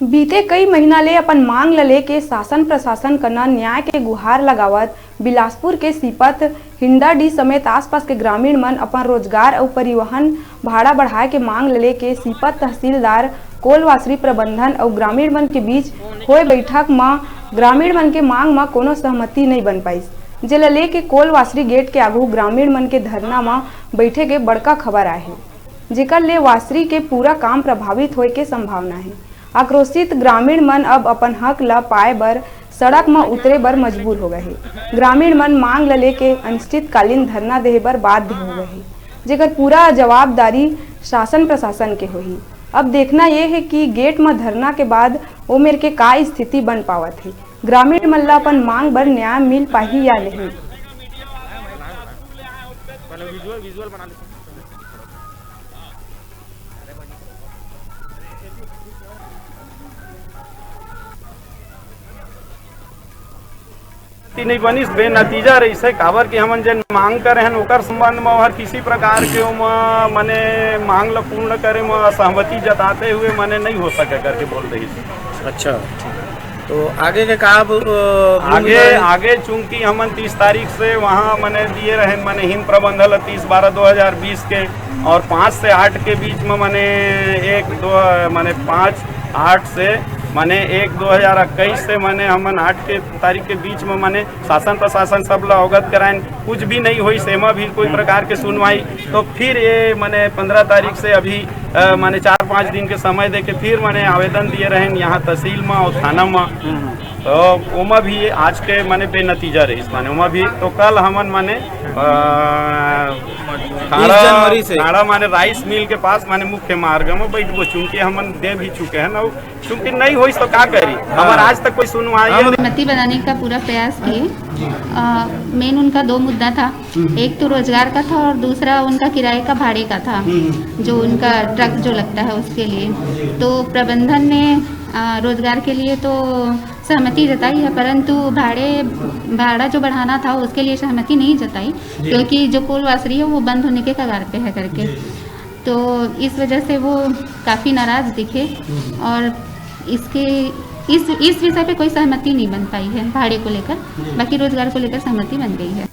बीते कई महीना ले अपन मांग ल लेके शासन प्रशासन कना न्याय के गुहार लगावत बिलासपुर के सीपत हिंडाडी समेत आसपास के ग्रामीण मन अपन रोजगार और परिवहन भाड़ा बढ़ाए के मांग ल लेके सीपत तहसीलदार कोलवासरी प्रबंधन और ग्रामीण मन के बीच होए बैठक में ग्रामीण मन के मांग में कोनो सहमति नहीं बन पाई, जेला लेके कोलवासरी गेट के आगू ग्रामीण मन के धरना में बैठे के बड़का खबर आए है, जेकर ले वासरी के पूरा काम प्रभावित होए के संभावना है। आक्रोशित ग्रामीण मन अब अपन हक ला पाए बर सड़क में उतरे बर मजबूर हो गए। ग्रामीण मन मांग ल लेके अनिश्चितकालीन धरना देहे बर बाध्य हो गए, जेकर पूरा जवाबदारी शासन प्रशासन के होही। अब देखना यह है कि गेट में धरना के बाद ओमेर के का स्थिति बन पावत है, ग्रामीण मन ला अपन मांग बर न्याय मिल पाही या नहीं। नहीं बनी बेनतीजा रही से काबर कि हमन जन मांग करे हैं ओकर संबंध में हर किसी प्रकार के मने मांग ल पूर्ण करे में असहमति जताते हुए मने नहीं हो सके करके बोल रही थी। अच्छा, तो आगे के का आगे चूंकि हमन 30 तारीख से वहाँ मने दिए रहे मने हिंद प्रबंधन 30/12/2020 के और 5 से 8 के बीच में मने 5/8 से मने 1/2021 से मने हमन 8 के तारीख के बीच में मने शासन प्रशासन सब ला अवगत कराएं, कुछ भी नहीं हुई सेमा भी कोई प्रकार के सुनवाई। तो फिर ये मने 15 तारीख से अभी मने 4-5 दिन के समय दे के फिर मने आवेदन दिए रहे यहाँ तहसील में और थाना में। तो ओमा भी आज के मने बेनतीजा रही माने ओमा भी। तो कल हमन मने खाड़ा माने राइस मिल के पास माने मुख्य मार्ग में बैठबो, चूंकि हमन दे भी चुके हैं ना, चूंकि नहीं हुई तो क्या करी, हमारे आज तक कोई सुनवाई सहमति बनाने का पूरा प्रयास किए। मेन उनका 2 मुद्दा था, एक तो रोजगार का था और दूसरा उनका किराए का भाड़े का था, जो उनका ट्रक जो लगता है उसके लिए। तो प्रबंधन ने रोजगार के लिए तो सहमति जताई है, परंतु भाड़ा जो बढ़ाना था उसके लिए सहमति नहीं जताई, क्योंकि जो कोलवासरी है वो बंद होने के कगार पे है करके। तो इस वजह से वो काफ़ी नाराज दिखे और इस विषय पे कोई सहमति नहीं बन पाई है भाड़े को लेकर। बाकी रोजगार को लेकर सहमति बन गई है।